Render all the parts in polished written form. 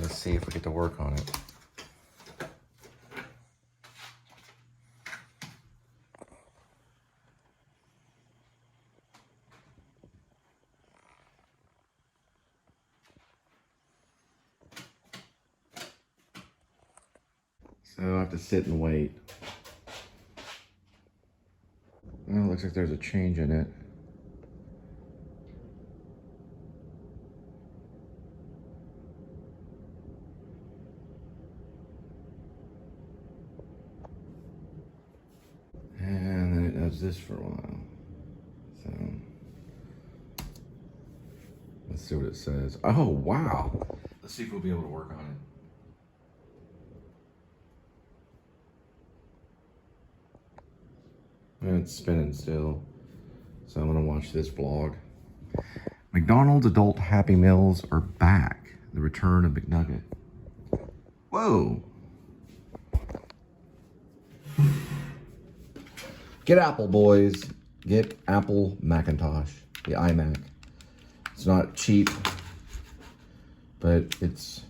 Let's see if we get to work on it. So I have to sit and wait. Well, it looks like there's a change in it. And then it does this for a while. So let's see what it says. Oh, wow. Let's see if we'll be able to work on it. And it's spinning still. So I'm gonna watch this vlog. McDonald's adult Happy Meals are back. The return of McNugget. Whoa. Get Apple, boys. Get Apple Macintosh, the iMac. It's not cheap, but it's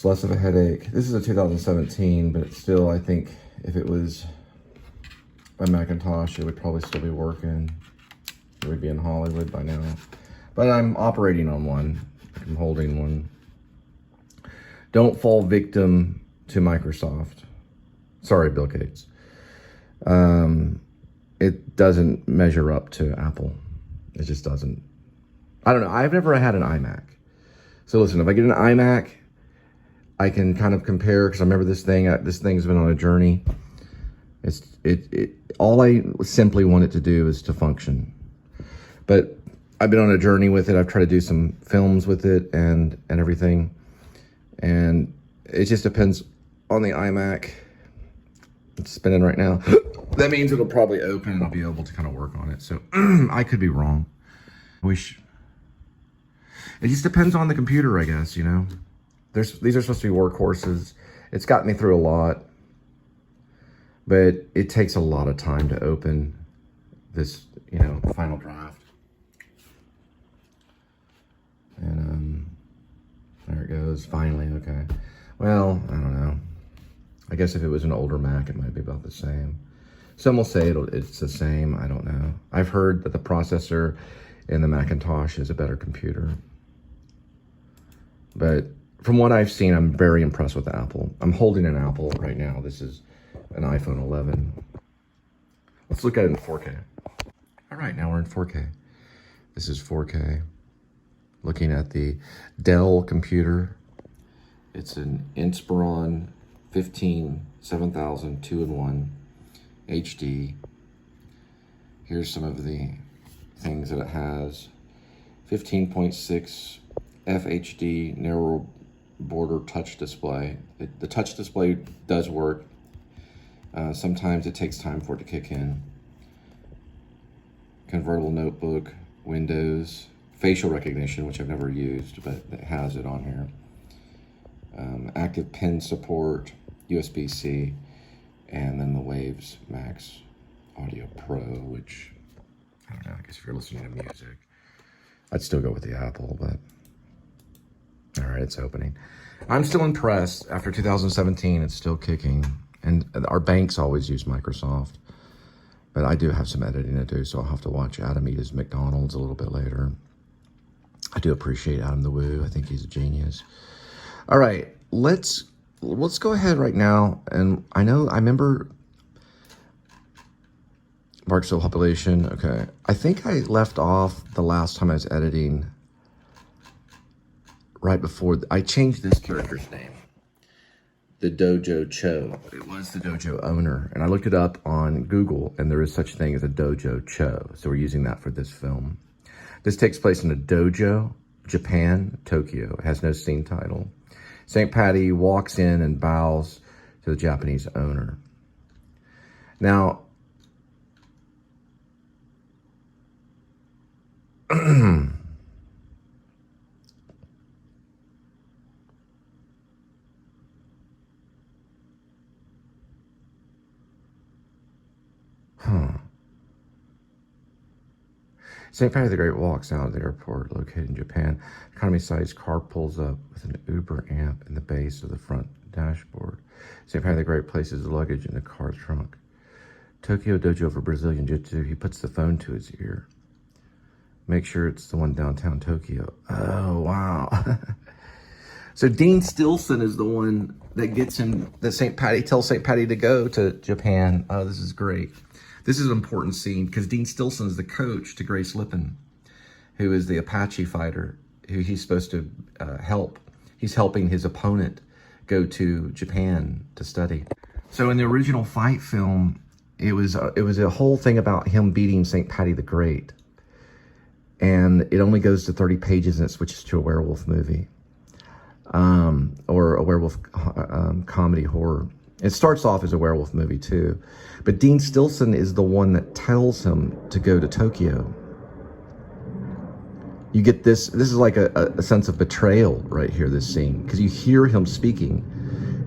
less of a headache. This is a 2017, but it's still, I think, if it was a Macintosh, it would probably still be working. It would be in Hollywood by now. But I'm operating on one. I'm holding one. Don't fall victim to Microsoft. Sorry, Bill Gates. It doesn't measure up to Apple. It just doesn't. I don't know. I've never had an iMac. So listen, if I get an iMac, I can kind of compare, because I remember this thing's been on a journey. All I simply want it to do is to function. But I've been on a journey with it. I've tried to do some films with it and everything. And it just depends on the iMac. It's spinning right now. That means it'll probably open and I'll be able to kind of work on it. So I could be wrong. It just depends on the computer, I guess, you know. These are supposed to be workhorses. It's got me through a lot, but it takes a lot of time to open this, you know, final draft. And there it goes, finally, okay. Well, I don't know. I guess if it was an older Mac, it might be about the same. Some will say it's the same, I don't know. I've heard that the processor in the Macintosh is a better computer. But from what I've seen, I'm very impressed with Apple. I'm holding an Apple right now. This is an iPhone 11. Let's look at it in 4K. All right, now we're in 4K. This is 4K. Looking at the Dell computer. It's an Inspiron 7000 2-in-1 HD. Here's some of the things that it has. 15.6 FHD narrow border touch display. The touch display does work. Sometimes it takes time for it to kick in. Convertible notebook, Windows, facial recognition, which I've never used, but it has it on here. Active pen support, USB-C, and then the Waves Max Audio Pro, which, I don't know, I guess if you're listening to music, I'd still go with the Apple, but all right, it's opening. I'm still impressed. After 2017, it's still kicking. And our banks always use Microsoft. But I do have some editing to do, so I'll have to watch Adam eat his McDonald's a little bit later. I do appreciate Adam the Woo. I think he's a genius. All right, let's go ahead right now. And I remember Marksville population. Okay, I think I left off the last time I was editing right before I changed this character's name. The Dojo Cho. It was the Dojo owner. And I looked it up on Google, and there is such thing as a Dojo Cho. So we're using that for this film. This takes place in a dojo, Japan, Tokyo. It has no scene title. St. Patty walks in and bows to the Japanese owner. Now, St. Patty the Great walks out of the airport located in Japan. Economy-sized car pulls up with an Uber amp in the base of the front dashboard. St. Patty the Great places the luggage in the car trunk. Tokyo Dojo for Brazilian Jiu-Jitsu. He puts the phone to his ear. Make sure it's the one downtown Tokyo. Oh, wow. So Dean Stilson is the one that gets him, that tells St. Patty to go to Japan. Oh, this is great. This is an important scene because Dean Stilson is the coach to Grace Lippin, who is the Apache fighter who he's supposed to help. He's helping his opponent go to Japan to study. So in the original fight film, it was a whole thing about him beating St. Patty the Great. And it only goes to 30 pages and it switches to a werewolf movie. Or a werewolf comedy horror. It starts off as a werewolf movie too. But Dean Stilson is the one that tells him to go to Tokyo. You get this is like a sense of betrayal right here, this scene, because you hear him speaking.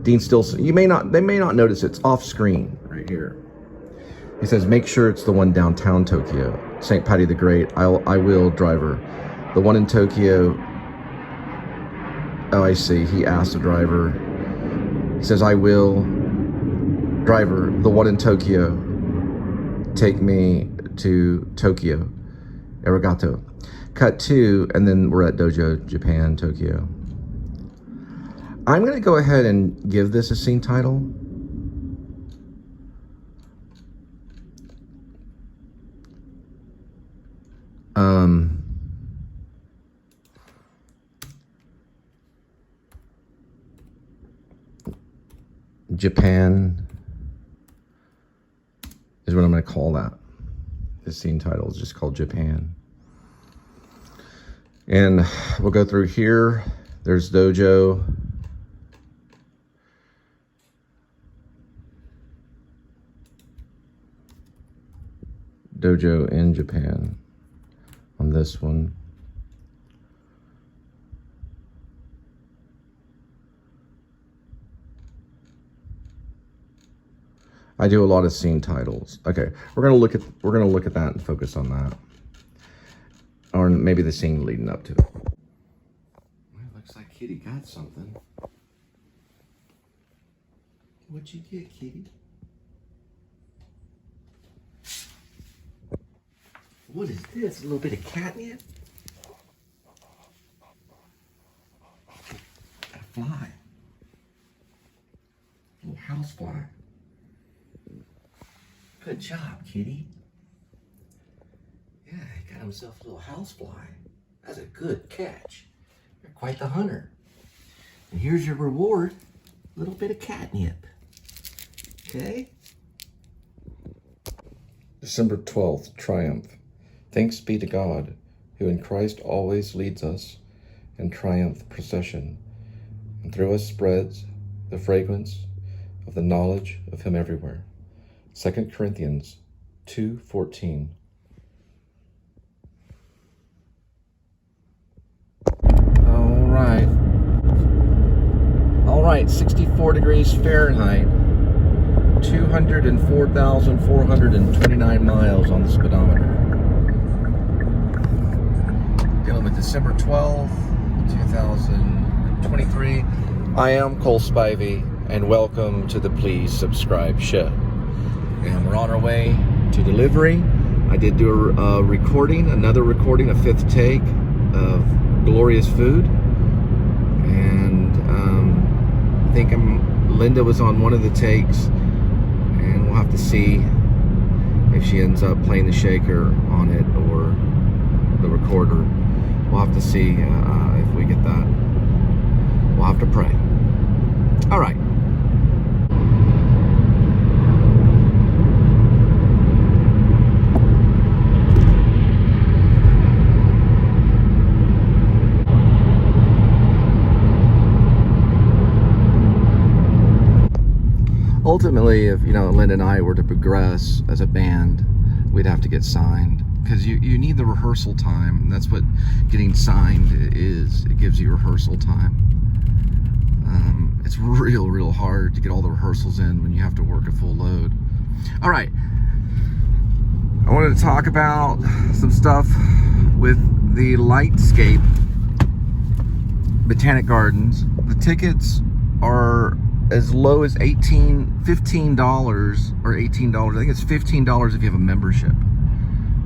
Dean Stilson, they may not notice it's off screen right here. He says, make sure it's the one downtown Tokyo. St. Patty the Great, I will, driver. The one in Tokyo. Oh, I see. He asked the driver. He says, I will, driver, the one in Tokyo. Take me to Tokyo. Arigato. Cut 2, and then we're at Dojo, Japan, Tokyo. I'm going to go ahead and give this a scene title. Japan is what I'm going to call that. This scene title is just called Japan. And we'll go through here. There's Dojo. Dojo in Japan on this one. I do a lot of scene titles. Okay, we're gonna look at that and focus on that, or maybe the scene leading up to it. Well, looks like Kitty got something. What'd you get, Kitty? What is this? A little bit of catnip? A fly. A little house fly. Good job, Kitty. Yeah, he got himself a little housefly. That's a good catch. You're quite the hunter. And here's your reward, a little bit of catnip. Okay? December 12th, Triumph. Thanks be to God, who in Christ always leads us in triumph procession, and through us spreads the fragrance of the knowledge of him everywhere. 2 Corinthians 2:14. All right, 64 degrees Fahrenheit, 204,429 miles on the speedometer. Dealing with December 12th, 2023. I am Cole Spivey, and welcome to the Please Subscribe show. And we're on our way to delivery. I did do a recording, another recording, a 5th take of Glorious Food. And I think Linda was on one of the takes, and we'll have to see if she ends up playing the shaker on it or the recorder. We'll have to see if we get that. We'll have to pray. All right. Ultimately, if Linda and I were to progress as a band, we'd have to get signed, because you need the rehearsal time. And that's what getting signed is. It gives you rehearsal time. It's real hard to get all the rehearsals in when you have to work a full load. All right, I wanted to talk about some stuff with the Lightscape Botanic Gardens. The tickets are as low as $15 or $18. I think it's $15 if you have a membership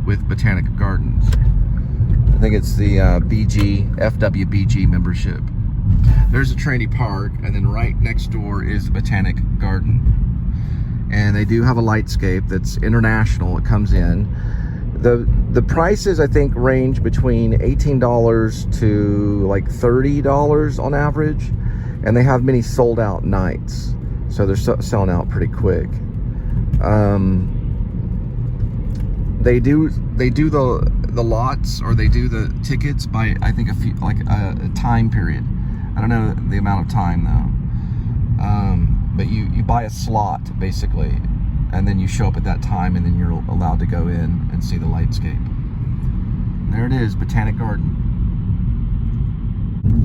with Botanic Gardens. I think it's the BGFW membership. There's a Trinity Park, and then right next door is the Botanic Garden. And they do have a Lightscape that's international. It comes in. The prices, I think, range between $18 to like $30 on average. And they have many sold out nights. So they're selling out pretty quick. They do the lots, or they do the tickets by, I think, a time period. I don't know the amount of time though. But you buy a slot basically, and then you show up at that time, and then you're allowed to go in and see the Lightscape. And there it is, Botanic Garden.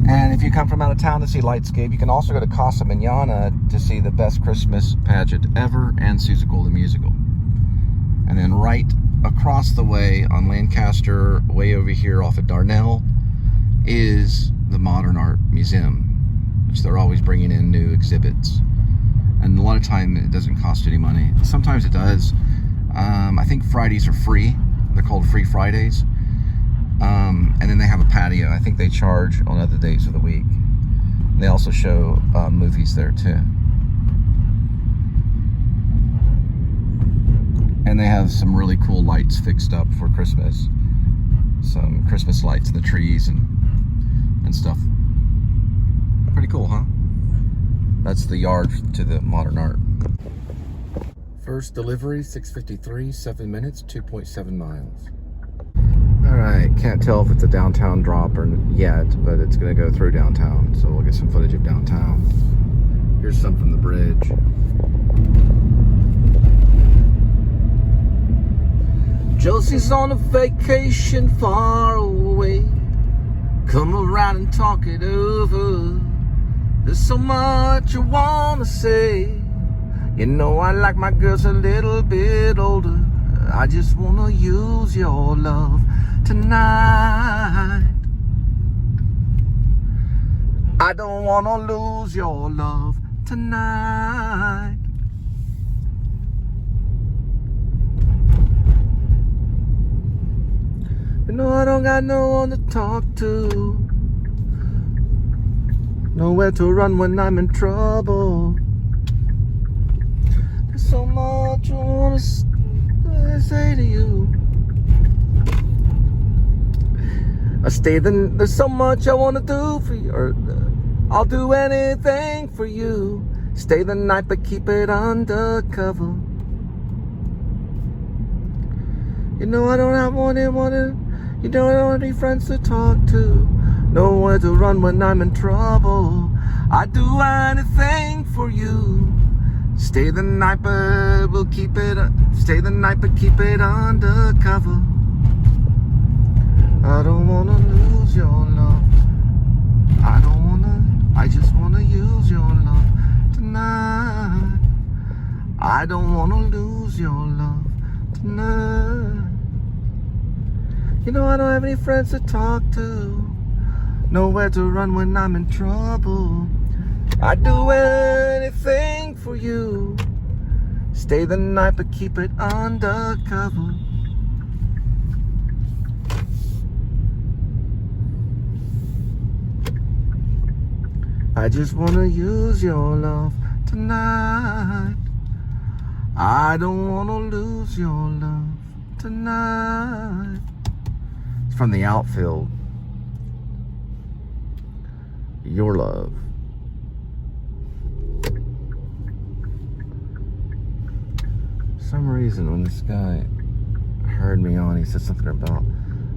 And if you come from out of town to see Lightscape, you can also go to Casa Manana to see the best Christmas pageant ever and Seussical the Musical. And then right across the way on Lancaster, way over here off of Darnell, is the Modern Art Museum, which they're always bringing in new exhibits. And a lot of time it doesn't cost any money. Sometimes it does. I think Fridays are free. They're called Free Fridays. And then they have a patio. I think they charge on other days of the week. They also show movies there too. And they have some really cool lights fixed up for Christmas. Some Christmas lights in the trees and stuff. Pretty cool, huh? That's the yard to the Modern Art. First delivery, 6:53, 7 minutes, 2.7 miles. All right, can't tell if it's a downtown drop or yet, but it's gonna go through downtown, so we'll get some footage of downtown. Here's some from the bridge. Josie's on a vacation far away. Come around and talk it over. There's so much I wanna say. You know I like my girls a little bit older. I just wanna use your love tonight. I don't wanna lose your love tonight. You know I don't got no one to talk to. Nowhere to run when I'm in trouble. There's so much I wanna say to you. There's so much I wanna do for you. I'll do anything for you. Stay the night but keep it undercover. You know I don't have you know I don't have any friends to talk to. Nowhere to run when I'm in trouble. I'd do anything for you. Stay the night but we'll keep it. Stay the night but keep it undercover. I don't wanna lose your love. I just wanna use your love tonight. I don't wanna lose your love tonight. You know I don't have any friends to talk to. Nowhere to run when I'm in trouble. I'd do anything for you. Stay the night but keep it undercover. I just wanna use your love tonight. I don't wanna lose your love tonight. It's from the outfield. Your love. For some reason, when this guy heard me on, he said something about,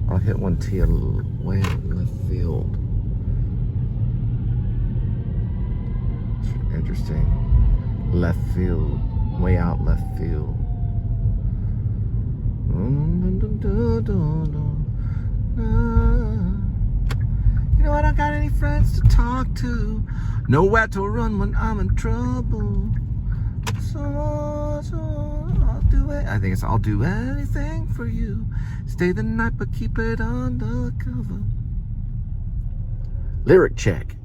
I'll hit one tee a little way left field. Interesting. Left field. Way out left field. You know I don't got any friends to talk to. Nowhere to run when I'm in trouble. So I'll do do it. I think it's I'll do anything for you. Stay the night, but keep it undercover. Lyric check.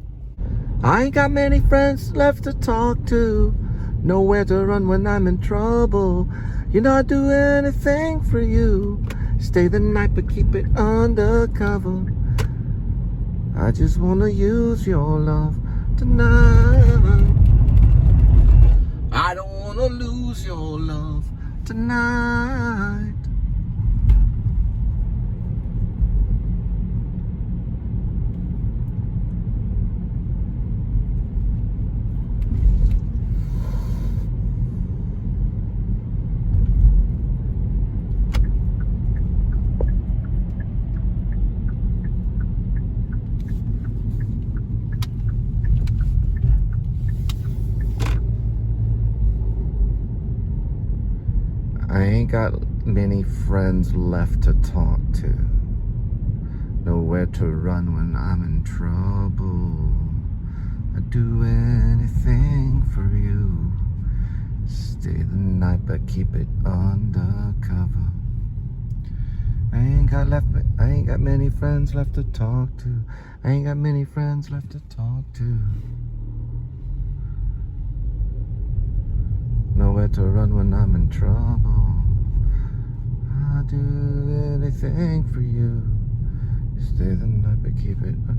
I ain't got many friends left to talk to. Nowhere to run when I'm in trouble. You know I'd do anything for you. Stay the night, but keep it undercover. I just wanna use your love tonight. I don't wanna lose your love tonight. I ain't got many friends left to talk to. Nowhere to run when I'm in trouble. I'd do anything for you. Stay the night, but keep it undercover. I ain't got many friends left to talk to. I ain't got many friends left to talk to. Nowhere to run when I'm in trouble. I'll do anything for you. Stay the night, but keep it. I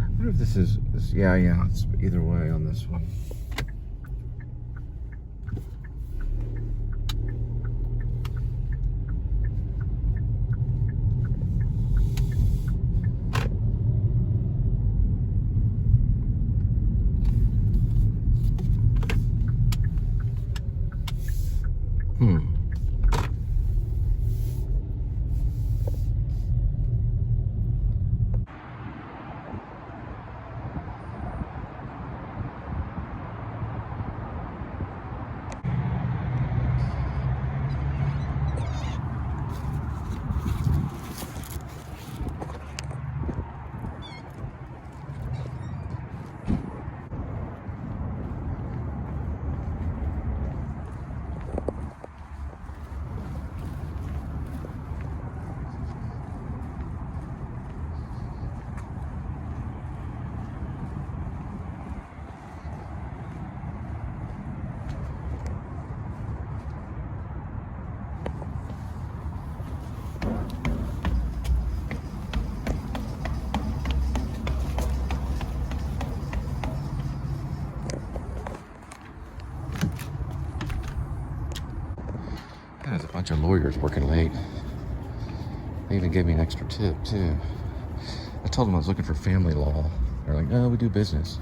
wonder if this is. Yeah, it's either way on this one. There's a bunch of lawyers working late. They even gave me an extra tip, too. I told them I was looking for family law. They're like, no, we do business.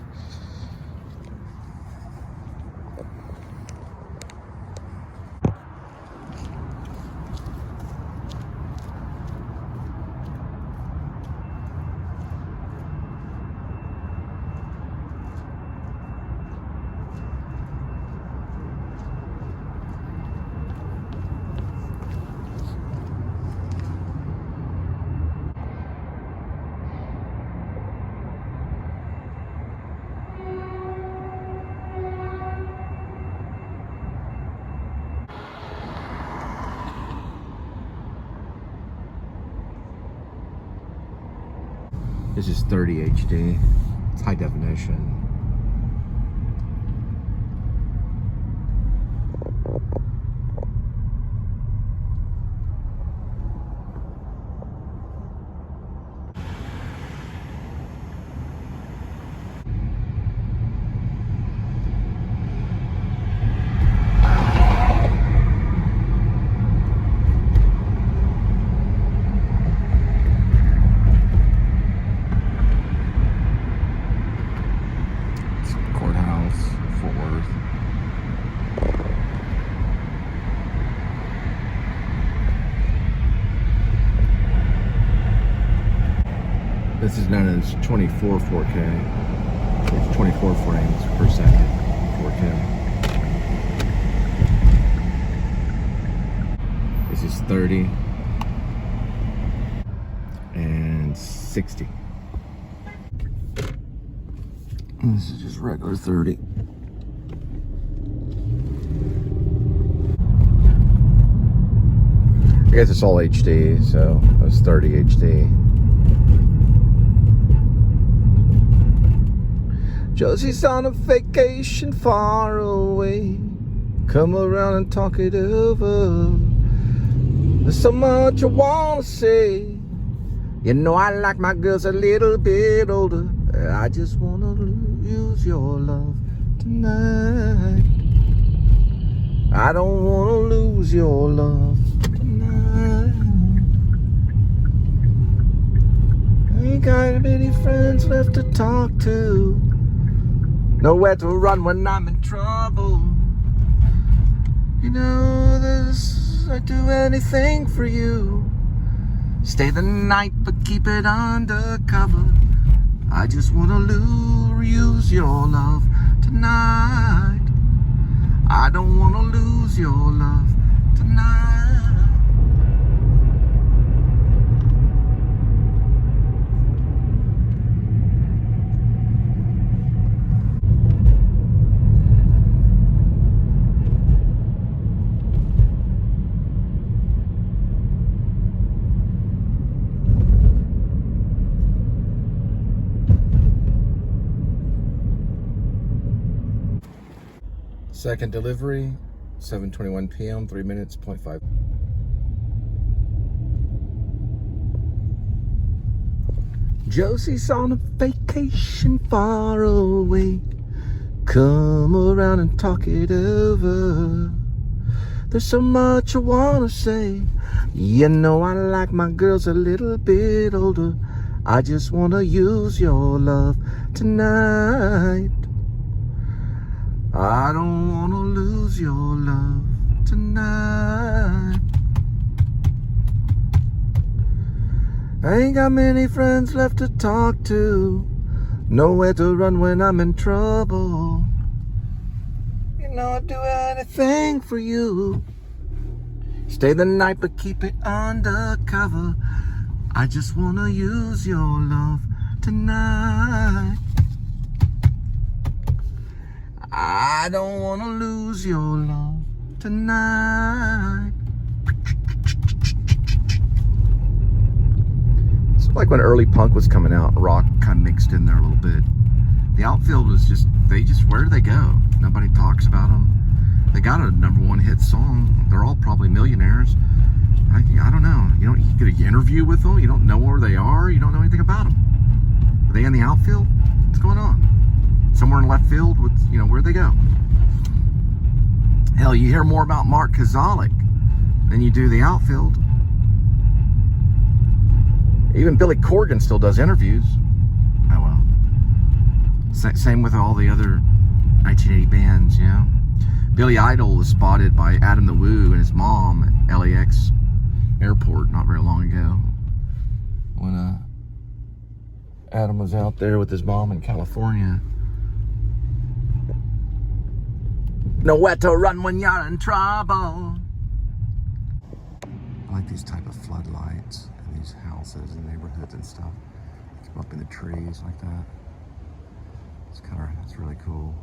This is 30 HD. It's high definition. This is known as 24 4K. So it's 24 frames per second, 4K. This is 30 and 60. And this is just regular 30. guess it's all HD, so it was 30 HD. Josie's on a vacation far away. Come around and talk it over. There's so much I wanna say. You know I like my girls a little bit older. I just wanna use your love tonight. I don't wanna lose your love tonight. I ain't got many friends left to talk to. Nowhere to run when I'm in trouble. You know this, I'd do anything for you. Stay the night but keep it undercover. I just wanna use your love tonight. I don't wanna lose your love tonight. Second delivery, 7:21 p.m., 3 minutes, 0.5. Josie's on a vacation far away. Come around and talk it over. There's so much I wanna say. You know I like my girls a little bit older. I just wanna use your love tonight. I don't wanna lose your love tonight. I ain't got many friends left to talk to. Nowhere to run when I'm in trouble. You know I'd do anything for you. Stay the night but keep it undercover. I just wanna use your love tonight. I don't wanna lose your love tonight. It's like when early punk was coming out, rock kind of mixed in there a little bit. The Outfield was just, where do they go? Nobody talks about them. They got a #1 hit song. They're all probably millionaires. I don't know. You get an interview with them. You don't know where they are. You don't know anything about them. Are they in the outfield? What's going on? Somewhere in left field with, where'd they go? Hell, you hear more about Mark Kazalik than you do the outfield. Even Billy Corgan still does interviews. Oh well. Same with all the other 1980 bands, Billy Idol was spotted by A.D.W.C and his mom at LAX airport not very long ago. When Adam was out there with his mom in California. Nowhere to run when you're in trouble. I like these type of floodlights in these houses and neighborhoods and stuff. Keep up in the trees like that. It's really cool.